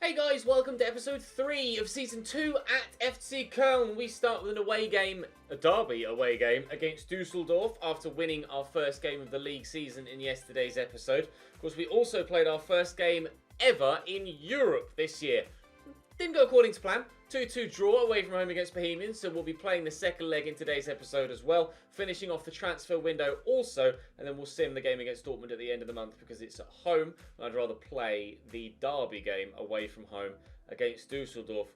Hey guys, welcome to episode 3 of season 2 at Ep3 Köln. We start with an away game, a derby away game, against Dusseldorf after winning our first game of the league season in yesterday's episode. Of course, we also played our first game ever in Europe this year. Didn't go according to plan. 2-2 draw away from home against Bohemians, so we'll be playing the second leg in today's episode as well, finishing off the transfer window also, and then we'll sim the game against Dortmund at the end of the month because it's at home. I'd rather play the derby game away from home against Dusseldorf.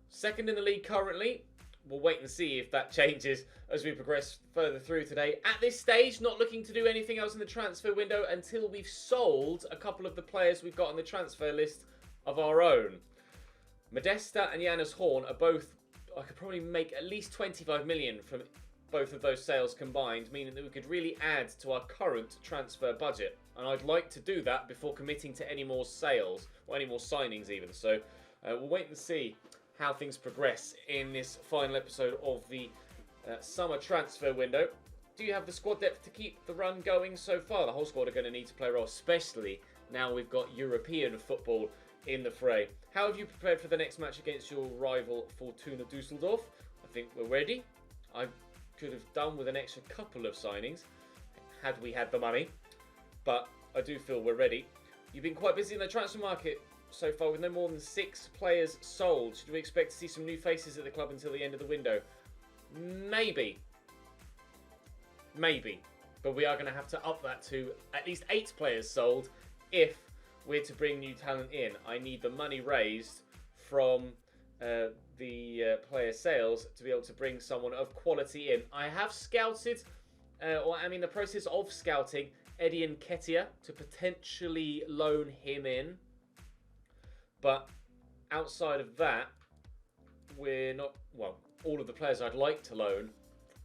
Second in the league currently. We'll wait and see if that changes as we progress further through today. At this stage, not looking to do anything else in the transfer window until we've sold a couple of the players we've got on the transfer list of our own. Modesta and Janus Horn are both, I could probably make at least 25 million from both of those sales combined, meaning that we could really add to our current transfer budget. And I'd like to do that before committing to any more sales, or any more signings even. So we'll wait and see how things progress in this final episode of the summer transfer window. Do you have the squad depth to keep the run going so far? The whole squad are going to need to play a role, especially now we've got European football in the fray. How have you prepared for the next match against your rival Fortuna Dusseldorf? I think we're ready. I could have done with an extra couple of signings had we had the money, but I do feel we're ready. You've been quite busy in the transfer market so far with no more than 6 players sold. Should we expect to see some new faces at the club until the end of the window? Maybe. But we are going to have to up that to at least 8 players sold if we're to bring new talent in. I need the money raised from the player sales to be able to bring someone of quality in. I have scouted, or I'm in the process of scouting, Eddie Nketiah to potentially loan him in. But outside of that, we're not, well, all of the players I'd like to loan,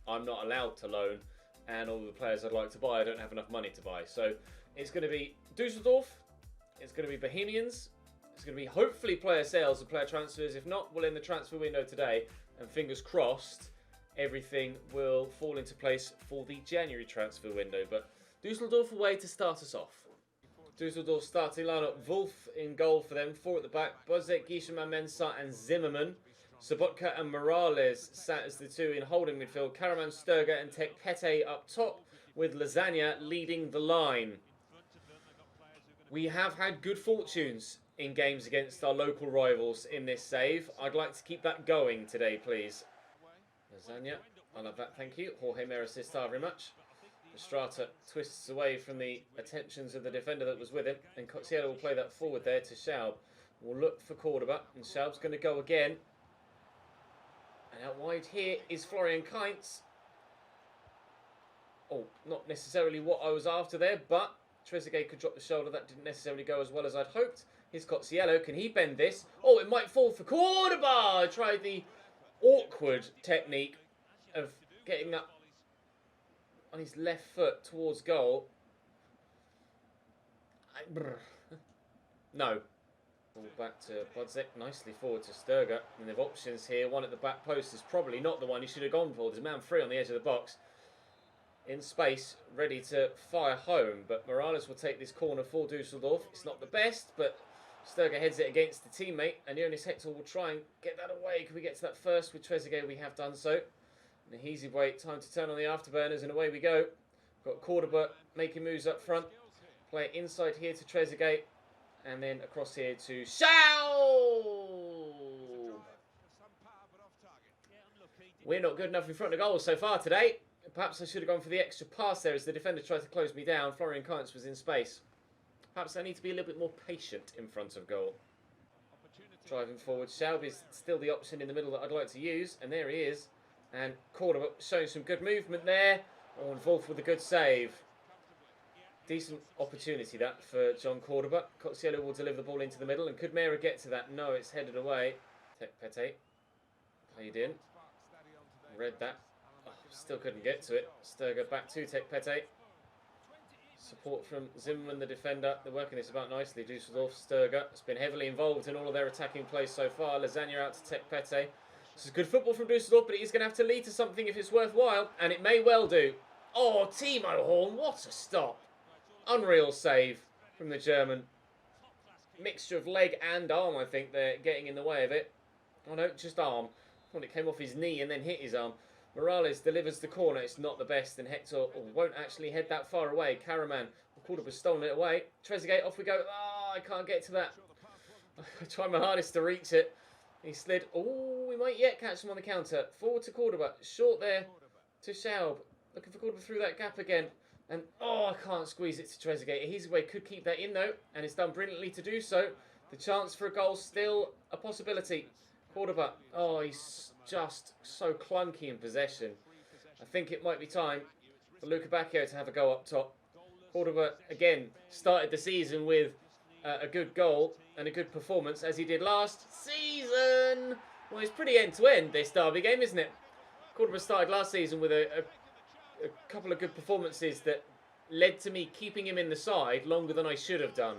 I'm not allowed to loan. And all of the players I'd like to buy, I don't have enough money to buy. So it's going to be Dusseldorf. It's going to be Bohemians. It's going to be hopefully player sales and player transfers. If not, we'll end the transfer window today. And fingers crossed, everything will fall into place for the January transfer window. But Dusseldorf away to start us off. Dusseldorf starting lineup. Wolf in goal for them. 4 at the back. Bozek, Gishman, Mensah and Zimmerman. Sobotka and Morales sat as the 2 in holding midfield. Karaman, Sturger and Tekpete up top, with Lasagna leading the line. We have had good fortunes in games against our local rivals in this save. I'd like to keep that going today, please. Lasagna, I love that, thank you. Jorge Mer assists very much. Estrata twists away from the attentions of the defender that was with him, and Cotsiello will play that forward there to Schaub. We'll look for Cordoba, and Schaub's going to go again. And out wide here is Florian Kainz. Oh, not necessarily what I was after there, but Trezeguet could drop the shoulder. That didn't necessarily go as well as I'd hoped. Here's Cotsiello. Can he bend this? Oh, it might fall for Cordoba. Tried the awkward technique of getting up on his left foot towards goal. No. Ball back to Bodzek. Nicely forward to Sturger. And they've options here. One at the back post is probably not the one he should have gone for. There's a man free on the edge of the box. In space, ready to fire home, but Morales will take this corner for Dusseldorf. It's not the best, but Sturger heads it against the teammate, and Jonas Hector will try and get that away. Can we get to that first with Trezeguet? We have done so. Nahisi wait, time to turn on the afterburners, and away we go. Got Cordoba making moves up front. Play it inside here to Trezeguet, and then across here to Schaub. We're not good enough in front of goal so far today. Perhaps I should have gone for the extra pass there as the defender tried to close me down. Florian Kainz was in space. Perhaps I need to be a little bit more patient in front of goal. Driving forward. Schaub is still the option in the middle that I'd like to use. And there he is. And Cordoba showing some good movement there. Oh, and Wolf with a good save. Decent opportunity that for John Cordoba. Cotsiello will deliver the ball into the middle. And could Mera get to that? No, it's headed away. Tekpete played in. Read that. Still couldn't get to it. Sturger back to Tekpete. Support from Zimmerman, the defender. They're working this about nicely. Dusseldorf, Sturger has been heavily involved in all of their attacking plays so far. Lasagna out to Tekpete. This is good football from Dusseldorf, but it is going to have to lead to something if it's worthwhile, and it may well do. Oh, Timo Horn, what a stop. Unreal save from the German. mixture of leg and arm, I think they're getting in the way of it. Oh no, just arm. I thought it came off his knee and then hit his arm. Morales delivers the corner. It's not the best, and Hector won't actually head that far away. Karaman, Cordoba stolen it away. Trezeguet, off we go. Oh, I can't get to that. I tried my hardest to reach it. He slid. Oh, we might yet catch him on the counter. Forward to Cordoba. Short there to Schaub. Looking for Cordoba through that gap again. And, oh, I can't squeeze it to Trezeguet. He's away. Could keep that in, though. And it's done brilliantly to do so. The chance for a goal still a possibility. Cordoba. Oh, he's just so clunky in possession. I think it might be time for Luca Bacchio to have a go up top. Cordoba, again, started the season with a good goal and a good performance, as he did last season. Well, it's pretty end-to-end, this derby game, isn't it? Cordoba started last season with a couple of good performances that led to me keeping him in the side longer than I should have done.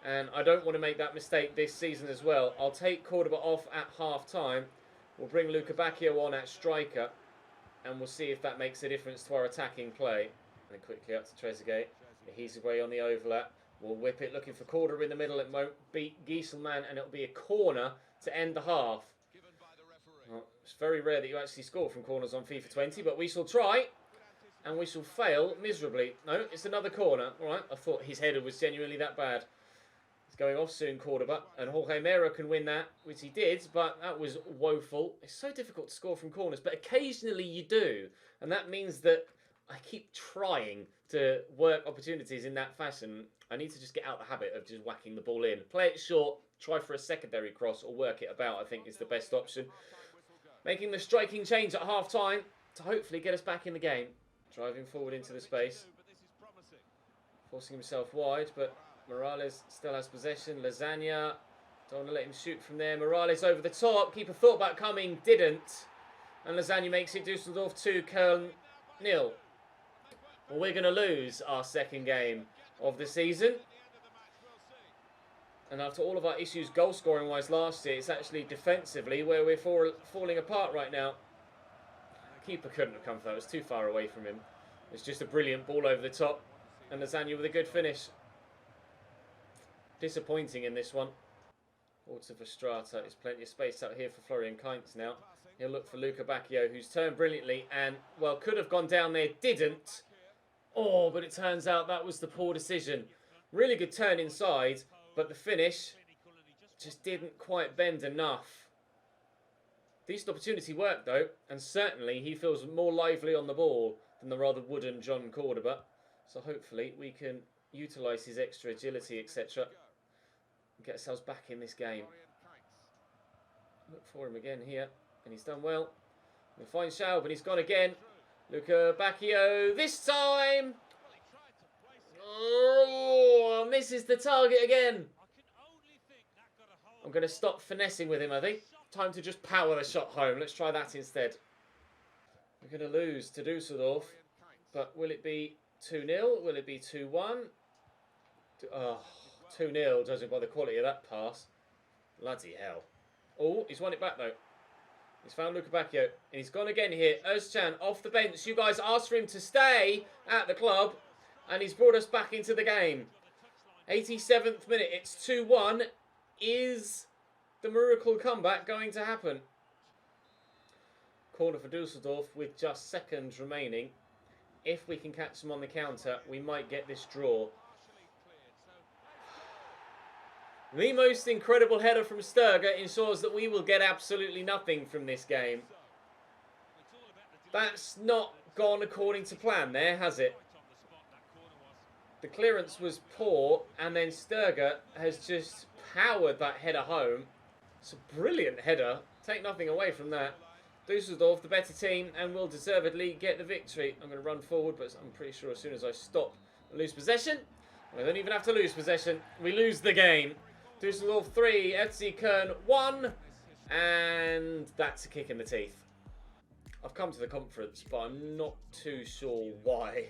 And I don't want to make that mistake this season as well. I'll take Cordoba off at half-time. We'll bring Luca Bacchio on at striker. And we'll see if that makes a difference to our attacking play. And quickly up to Trezeguet. He's away on the overlap. We'll whip it, looking for Cordoba in the middle. It won't beat Gieselman, and it'll be a corner to end the half. Well, it's very rare that you actually score from corners on FIFA 20, but we shall try. And we shall fail miserably. No, it's another corner. All right, I thought his header was genuinely that bad. It's going off soon, Cordoba. And Jorge Mero can win that, which he did, but that was woeful. It's so difficult to score from corners, but occasionally you do. And that means that I keep trying to work opportunities in that fashion. I need to just get out the habit of just whacking the ball in. Play it short, try for a secondary cross, or work it about, I think is the best option. Making the striking change at half-time to hopefully get us back in the game. Driving forward into the space. Forcing himself wide, but Morales still has possession. Lasagna, don't want to let him shoot from there. Morales over the top. Keeper thought about coming, didn't. And Lasagna makes it Dusseldorf 2, Köln 0. Well, we're going to lose our second game of the season. And after all of our issues goal scoring wise last year, it's actually defensively where we're falling apart right now. Keeper couldn't have come for that. It was too far away from him. It's just a brilliant ball over the top. And Lasagna with a good finish. Disappointing in this one. Forward to Verstrata. There's plenty of space out here for Florian Kainz now. He'll look for Luca Bacchio, who's turned brilliantly and, well, could have gone down there, didn't. Oh, but it turns out that was the poor decision. Really good turn inside, but the finish just didn't quite bend enough. Decent opportunity work, though, and certainly he feels more lively on the ball than the rather wooden John Cordoba. So hopefully we can utilise his extra agility, etc. and get ourselves back in this game. Look for him again here, and he's done well. We'll find Schaub, and he's gone again. Luca Bacchio this time. Oh, misses the target again. I'm going to stop finessing with him, I think. Time to just power the shot home. Let's try that instead. We're going to lose to Dusseldorf. But will it be 2-0? Will it be 2-1? Oh, 2-0, judging by the quality of that pass. Bloody hell. Oh, he's won it back, though. He's found Luca Bacchio. And he's gone again here. Özcan off the bench. You guys asked for him to stay at the club. And he's brought us back into the game. 87th minute. It's 2-1. Is the miracle comeback going to happen? Corner for Dusseldorf with just seconds remaining. If we can catch them on the counter, we might get this draw. The most incredible header from Sturger ensures that we will get absolutely nothing from this game. That's not gone according to plan there, has it? The clearance was poor, and then Sturger has just powered that header home. It's a brilliant header. Take nothing away from that. Dusseldorf, the better team, and will deservedly get the victory. I'm going to run forward, but I'm pretty sure as soon as I stop and lose possession, I don't even have to lose possession, we lose the game. Dusseldorf 3, FC Köln 1, and that's a kick in the teeth. I've come to the conference, but I'm not too sure why.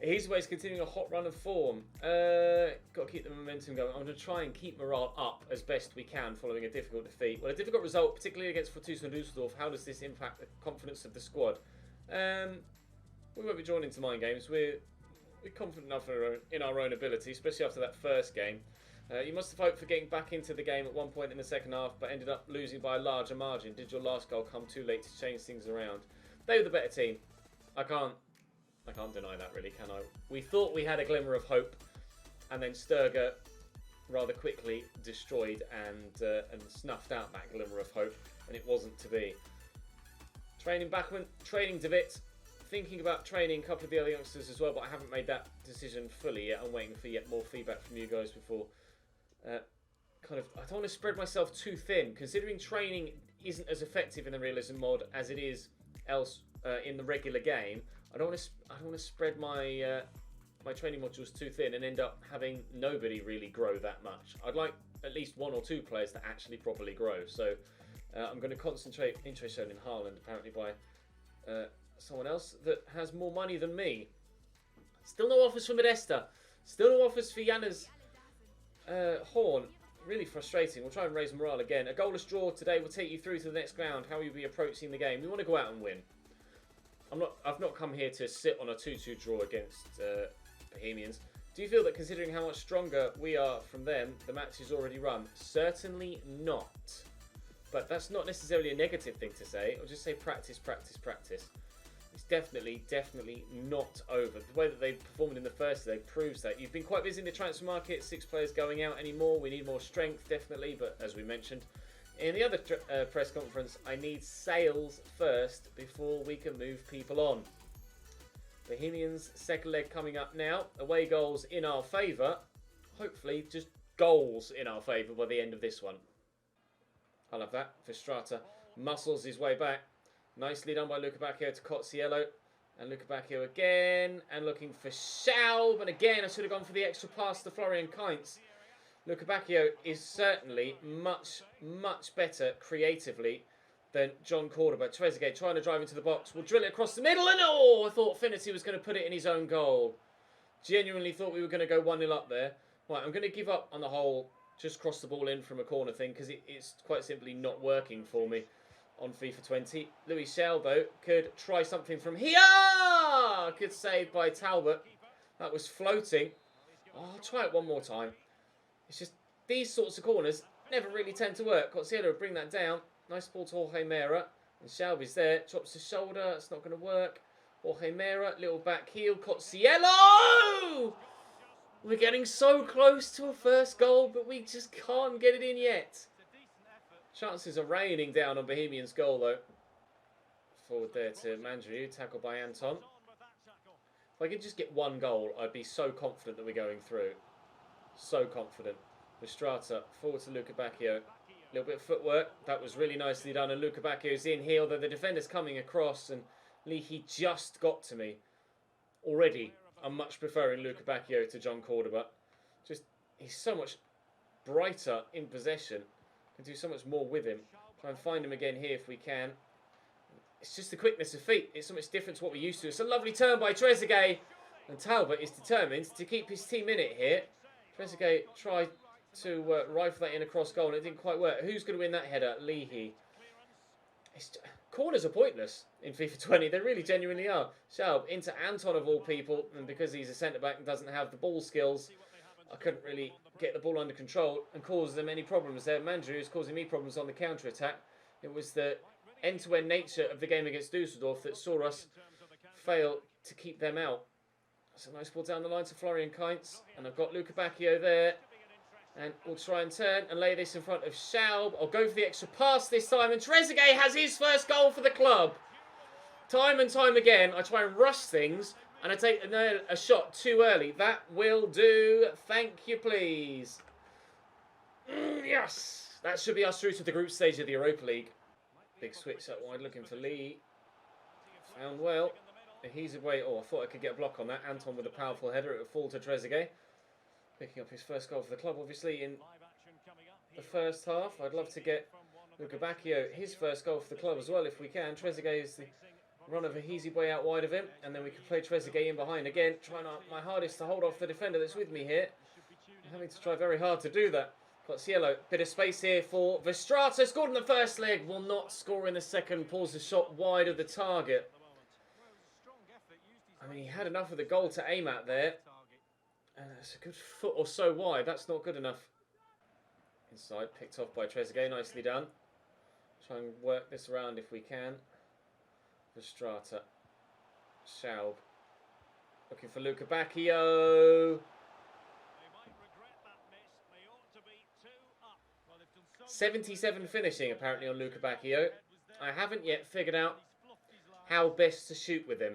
He's continuing a hot run of form. Got to keep the momentum going. I'm going to try and keep morale up as best we can following a difficult defeat. Well, a difficult result, particularly against Fortuna Dusseldorf. How does this impact the confidence of the squad? We won't be drawn into mind games. We're confident enough in our own ability, especially after that first game. You must have hoped for getting back into the game at one point in the second half, but ended up losing by a larger margin. Did your last goal come too late to change things around? They were the better team. I can't deny that, really, can I? We thought we had a glimmer of hope, and then Sturger rather quickly destroyed and snuffed out that glimmer of hope, and it wasn't to be. Training Bachmann, training DeWitt, thinking about training a couple of the other youngsters as well, but I haven't made that decision fully yet. I'm waiting for yet more feedback from you guys before. I don't want to spread myself too thin, considering training isn't as effective in the realism mod as it is in the regular game. I don't want to spread my my training modules too thin and end up having nobody really grow that much. I'd like at least 1 or 2 players that actually properly grow. So I'm going to concentrate, interest shown in Haaland, apparently by someone else that has more money than me. Still no offers for Modesta. Still no offers for Janus Horn. Really frustrating. We'll try and raise morale again. A goalless draw today will take you through to the next round. How will you be approaching the game? We want to go out and win. I've not come here to sit on a 2-2 draw against Bohemians. Do you feel that considering how much stronger we are from them, the match is already run? Certainly not. But that's not necessarily a negative thing to say. I'll just say practice, practice, practice. It's definitely not over. The way that they performed in the first day proves that. You've been quite busy in the transfer market. 6 players going out anymore. We need more strength, definitely. But as we mentioned in the other press conference, I need sales first before we can move people on. Bohemians' second leg coming up now. Away goals in our favour. Hopefully just goals in our favour by the end of this one. I love that. Verstrata muscles his way back. Nicely done by Luca Bacchio to Cozziello. And Luca Bacchio again. And looking for Schaub. And again, I should have gone for the extra pass to Florian Kainz. Luca Bacchio is certainly much better creatively than John Cordoba. Trezeguet trying to drive into the box. Will drill it across the middle. And I thought Finity was going to put it in his own goal. Genuinely thought we were going to go 1-0 up there. Right, I'm going to give up on the whole just cross the ball in from a corner thing because it's quite simply not working for me on FIFA 20. Louis Schell, though, could try something from here. Good save by Talbot. That was floating. Oh, I'll try it one more time. It's just these sorts of corners never really tend to work. Cozziello will bring that down. Nice ball to Jorge Mera. And Schaub there. Chops his shoulder. It's not going to work. Jorge Mera, little back heel. Cozziello! We're getting so close to a first goal, but we just can't get it in yet. Chances are raining down on Bohemians' goal, though. Forward there to Mandrew, tackled by Anton. If I could just get 1 goal, I'd be so confident that we're going through. So confident. Verstrata, forward to Luca Bacchio. A little bit of footwork. That was really nicely done, and Luca Bacchio's in here, although the defender's coming across, and Leahy just got to me. Already, I'm much preferring Luca Bacchio to John Cordoba. Just, he's so much brighter in possession. Can do so much more with him. Try and find him again here if we can. It's just the quickness of feet. It's so much different to what we're used to. It's a lovely turn by Trezeguet. And Talbot is determined to keep his team in it here. Trezeguet tried to rifle that in across goal and it didn't quite work. Who's going to win that header? Leahy. Corners are pointless in FIFA 20. They really genuinely are. Schaub into Anton of all people. And because he's a centre-back and doesn't have the ball skills, I couldn't really get the ball under control and cause them any problems there. Mandrew is causing me problems on the counter-attack. It was the end-to-end nature of the game against Dusseldorf that saw us fail to keep them out. That's a nice ball down the line to Florian Kainz. And I've got Luca Bacchio there. And we'll try and turn and lay this in front of Schaub. I'll go for the extra pass this time. And Trezeguet has his first goal for the club. Time and time again, I try and rush things. And I take a shot too early. That will do. Thank you, please. Yes. That should be us through to the group stage of the Europa League. Big switch up wide looking for Lee. Found well. He's away. Oh, I thought I could get a block on that. Anton with a powerful header. It would fall to Trezeguet. Picking up his first goal for the club, obviously, in the first half. I'd love to get Luca Bacchio his first goal for the club as well, if we can. Trezeguet is the run of a easy way out wide of him. And then we can play Trezeguet in behind again. Trying my hardest to hold off the defender that's with me here. I'm having to try very hard to do that. Cozziello, bit of space here for Verstrata. Scored in the first leg. Will not score in the second. Pulls the shot wide of the target. I mean, he had enough of the goal to aim at there. And it's a good foot or so wide. That's not good enough. Inside, picked off by Trezeguet, nicely done. Try and work this around if we can. Verstrata. Schaub. Looking for Luca Bacchio. 77 finishing apparently on Luca Bacchio. I haven't yet figured out how best to shoot with him.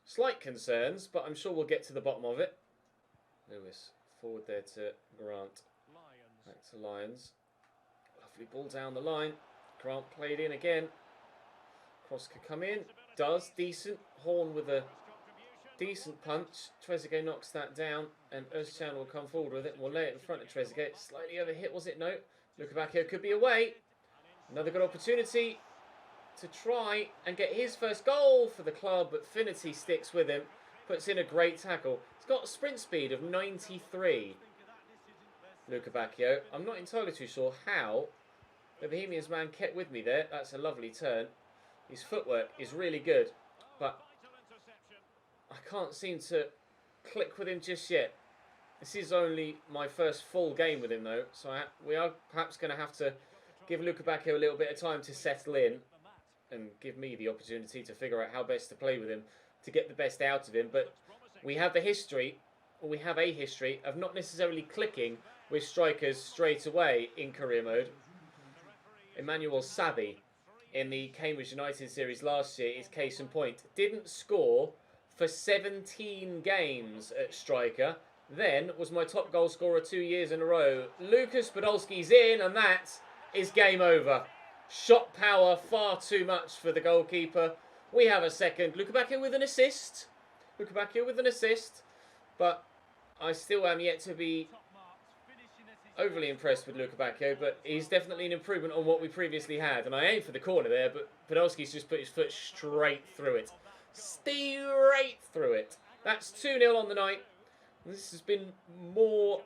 Slight concerns, but I'm sure we'll get to the bottom of it. Lewis, forward there to Grant. Back to Lyons. Lovely ball down the line. Grant played in again. Cross could come in. Does. Decent. Horn with a decent punch. Trezeguet knocks that down. And Özcan will come forward with it. And we'll lay it in front of Trezeguet. Slightly overhit, was it? No. Luca Bacchio could be away. Another good opportunity to try and get his first goal for the club. But Finity sticks with him. Puts in a great tackle. He's got a sprint speed of 93. Luca Bacchio. I'm not entirely too sure how the Bohemians man kept with me there. That's a lovely turn. His footwork is really good, but I can't seem to click with him just yet. This is only my first full game with him though, so we are perhaps going to have to give Luca Bacchio a little bit of time to settle in and give me the opportunity to figure out how best to play with him to get the best out of him. But we have a history of not necessarily clicking with strikers straight away in career mode. Emmanuel Sabi in the Cambridge United series last year is case in point. Didn't score for 17 games at striker. Then was my top goal scorer 2 years in a row. Lucas Podolski's in, and that is game over. Shot power far too much for the goalkeeper. We have a second. Luca Bacchio with an assist. But I still am yet to be overly impressed with Luca Bacchio, but he's definitely an improvement on what we previously had. And I aimed for the corner there, but Podolski's just put his foot straight through it. Straight through it. That's 2-0 on the night. This has been more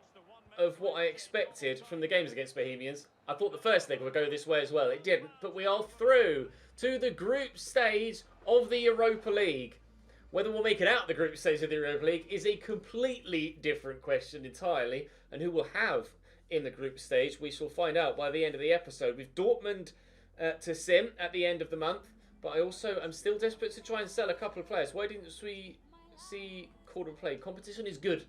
of what I expected from the games against Bohemians. I thought the first leg would go this way as well. It didn't, but we are through to the group stage of the Europa League. Whether we'll make it out the group stage of the Europa League is a completely different question entirely. And who will have in the group stage, we shall find out by the end of the episode. With Dortmund to sim at the end of the month. But I also am still desperate to try and sell a couple of players. Why didn't we see Cordoba play? Competition is good.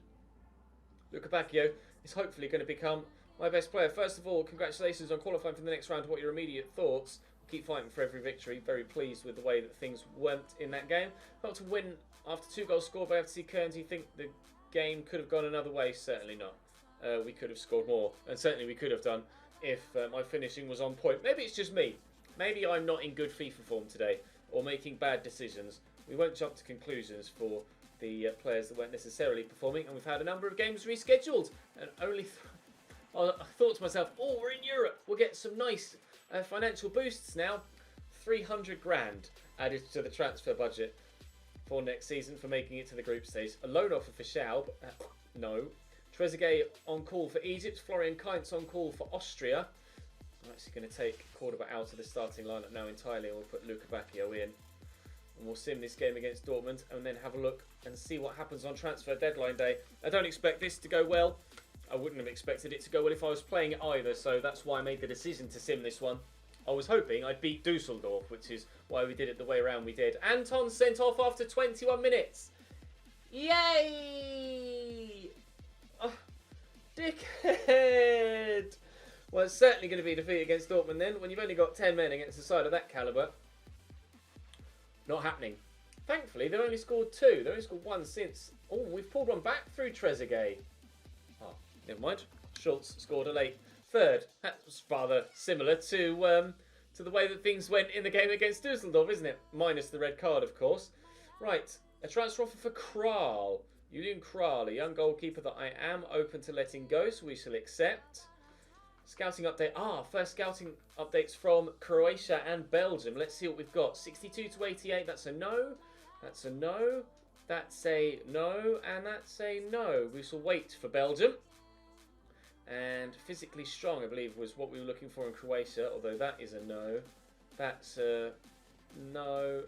Luca Bacchio is hopefully going to become my best player. First of all, congratulations on qualifying for the next round. What are your immediate thoughts? Keep fighting for every victory. Very pleased with the way that things went in that game. Not to win after 2 goals scored by FC Köln. Do you think the game could have gone another way? Certainly not. We could have scored more, and certainly we could have done if my finishing was on point. Maybe it's just me. Maybe I'm not in good FIFA form today, or making bad decisions. We won't jump to conclusions for the players that weren't necessarily performing, and we've had a number of games rescheduled, and only I thought to myself, oh, we're in Europe, we'll get some nice financial boosts now. 300 grand added to the transfer budget for next season for making it to the group stage. A loan offer for Schaub, no. Trezeguet on call for Egypt. Florian Kainz on call for Austria. I'm actually going to take Cordoba out of the starting lineup now entirely, and we'll put Luca Bacchio in. And we'll sim this game against Dortmund and then have a look and see what happens on transfer deadline day. I don't expect this to go well. I wouldn't have expected it to go well if I was playing it either, so that's why I made the decision to sim this one. I was hoping I'd beat Dusseldorf, which is why we did it the way around we did. Anton sent off after 21 minutes. Yay! Oh, dickhead! Well, it's certainly going to be a defeat against Dortmund then, when you've only got 10 men against a side of that calibre. Not happening. Thankfully, they've only scored 2. They've only scored 1 since... Oh, we've pulled one back through Trezeguet. Oh, never mind. Schultz scored a late third. That's rather similar to the way that things went in the game against Dusseldorf, isn't it? Minus the red card, of course. Right, a transfer offer for Kral. Julian Kral, a young goalkeeper that I am open to letting go, so we shall accept. Scouting update. First scouting updates from Croatia and Belgium. Let's see what we've got. 62 to 88. That's a no. That's a no. That's a no. And that's a no. We shall wait for Belgium. And physically strong, I believe, was what we were looking for in Croatia. Although that is a no. That's a no.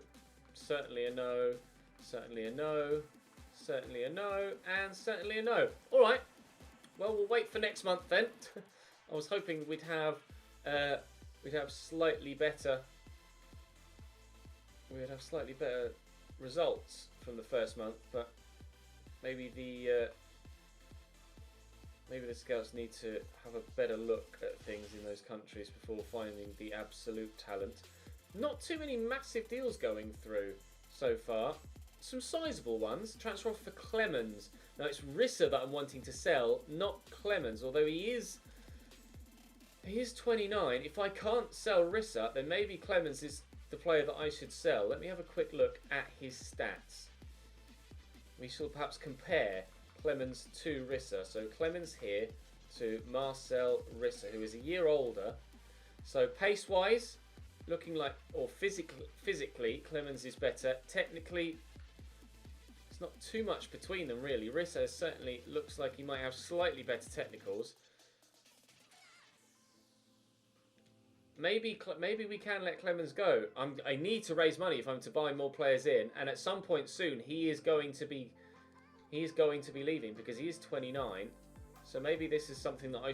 Certainly a no. Certainly a no. Certainly a no. And certainly a no. All right. Well, we'll wait for next month then. I was hoping we'd have slightly better. We'd have slightly better results from the first month, but maybe the scouts need to have a better look at things in those countries before finding the absolute talent. Not too many massive deals going through so far. Some sizable ones. Transfer offer for Clemens. Now it's Rissa that I'm wanting to sell, not Clemens. Although he is 29. If I can't sell Rissa, then maybe Clemens is the player that I should sell. Let me have a quick look at his stats. We shall perhaps compare Clemens to Rissa. So Clemens here to Marcel Rissa, who is a year older. So pace-wise, looking like, or physically, Clemens is better. Technically, it's not too much between them really. Rissa certainly looks like he might have slightly better technicals. Maybe we can let Clemens go. I need to raise money if I'm to buy more players in, and at some point soon he is going to be leaving because he is 29. So maybe this is something that I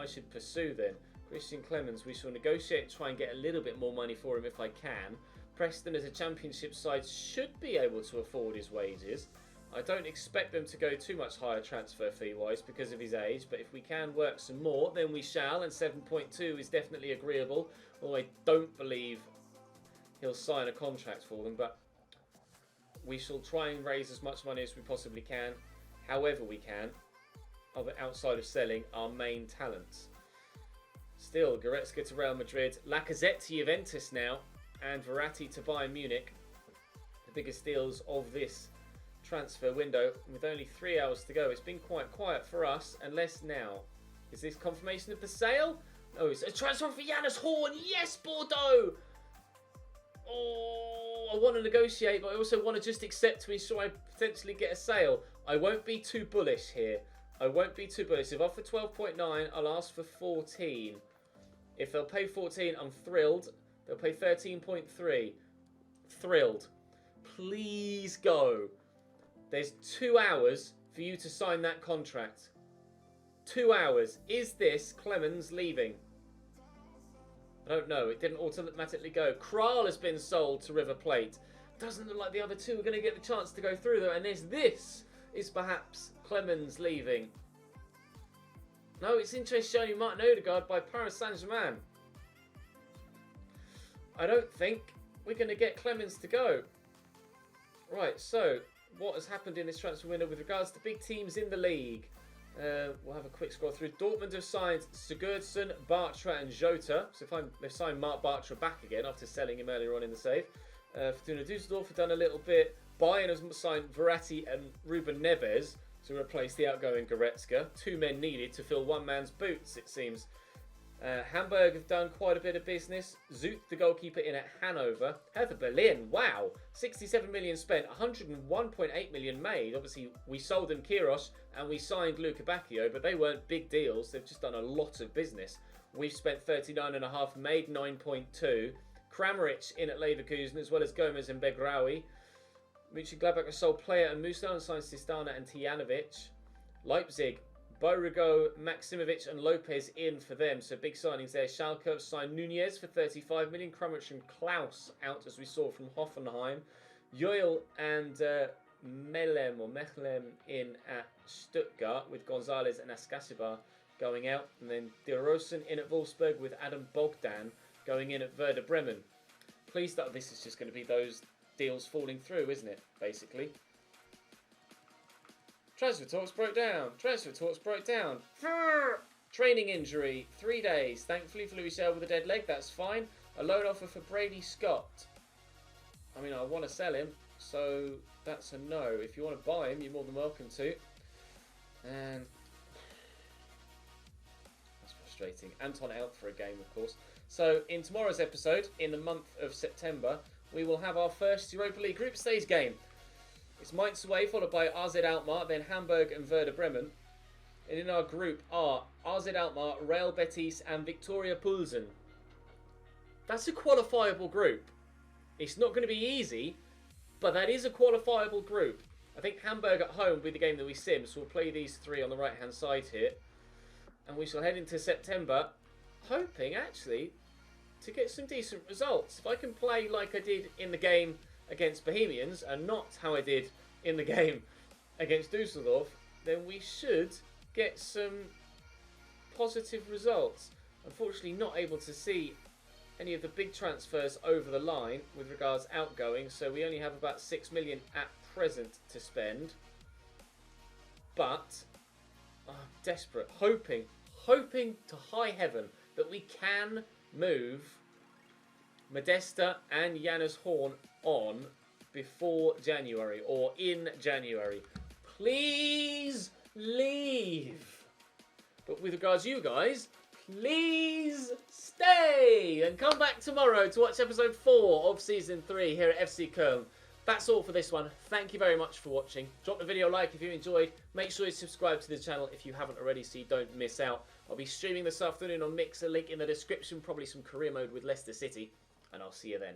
should pursue then. Christian Clemens, we shall negotiate and try and get a little bit more money for him if I can. Preston as a championship side should be able to afford his wages. I don't expect them to go too much higher transfer fee wise because of his age, but if we can work some more then we shall, and 7.2 is definitely agreeable, although I don't believe he'll sign a contract for them, but we shall try and raise as much money as we possibly can, however we can, outside of selling our main talents. Still, Goretzka to Real Madrid, Lacazette to Juventus now, and Verratti to Bayern Munich. The biggest deals of this transfer window, with only 3 hours to go. It's been quite quiet for us, unless now. Is this confirmation of the sale? No, it's a transfer for Janus Horn. Yes, Bordeaux! Oh, I want to negotiate, but I also want to just accept to ensure I potentially get a sale. I won't be too bullish here. I won't be too bullish. If I offer 12.9, I'll ask for 14. If they'll pay 14, I'm thrilled. They'll pay 13.3. Thrilled. Please go. There's 2 hours for you to sign that contract. 2 hours. Is this Clemens leaving? I don't know. It didn't automatically go. Kral has been sold to River Plate. Doesn't look like the other two are going to get the chance to go through though. And this is perhaps Clemens leaving. No, it's interest showing Martin Odegaard by Paris Saint-Germain. I don't think we're going to get Clemens to go. Right, so what has happened in this transfer window with regards to big teams in the league? We'll have a quick scroll through. Dortmund have signed Sigurdsson, Bartra and Jota. So they've signed Mark Bartra back again after selling him earlier on in the save. Fortuna Dusseldorf have done a little bit. Bayern has signed Verratti and Ruben Neves to replace the outgoing Goretzka. 2 men needed to fill one man's boots, it seems. Hamburg have done quite a bit of business. Zoot, the goalkeeper, in at Hanover. Hertha Berlin, wow, 67 million spent, 101.8 million made. Obviously, we sold them Kiros and we signed Luca Bacchio, but they weren't big deals. They've just done a lot of business. We've spent 39.5, made 9.2. Kramaric in at Leverkusen, as well as Gomez and Begraoui. Mönchengladbach have sold Player and Musa and signed Sistana and Tijanovic. Leipzig, Borigo, Maximovic and Lopez in for them, so big signings there. Schalke have signed Nunez for 35 million, Kramaric and Klaus out, as we saw from Hoffenheim. Joel and Mechlem in at Stuttgart, with Gonzalez and Ascasibar going out. And then De Rosen in at Wolfsburg, with Adam Bogdan going in at Werder Bremen. Please, that this is just going to be those deals falling through, isn't it, basically? Transfer talks broke down. Transfer talks broke down. Training injury, 3 days. Thankfully for Louis Shell with a dead leg, that's fine. A loan offer for Brady Scott. I mean, I want to sell him, so that's a no. If you want to buy him, you're more than welcome to. And that's frustrating. Anton out for a game, of course. So in tomorrow's episode, in the month of September, we will have our first Europa League group stage game. It's Mainz away, followed by AZ Alkmaar, then Hamburg and Werder Bremen. And in our group are AZ Alkmaar, Real Betis and Victoria Pilsen. That's a qualifiable group. It's not going to be easy, but that is a qualifiable group. I think Hamburg at home will be the game that we sim, so we'll play these 3 on the right-hand side here. And we shall head into September, hoping, actually, to get some decent results. If I can play like I did in the game against Bohemians, and not how I did in the game against Dusseldorf, then we should get some positive results. Unfortunately, not able to see any of the big transfers over the line with regards outgoing, so we only have about 6 million at present to spend. But I'm desperate, hoping to high heaven that we can move Modesta and Janus Horn on before January, or in January. Please leave. But with regards to you guys, please stay and come back tomorrow to watch episode 4 of season 3 here at FC Köln. That's all for this one. Thank you very much for watching. Drop the video a like if you enjoyed. Make sure you subscribe to the channel if you haven't already so you don't miss out. I'll be streaming this afternoon on Mixer, link in the description, probably some career mode with Leicester City, and I'll see you then.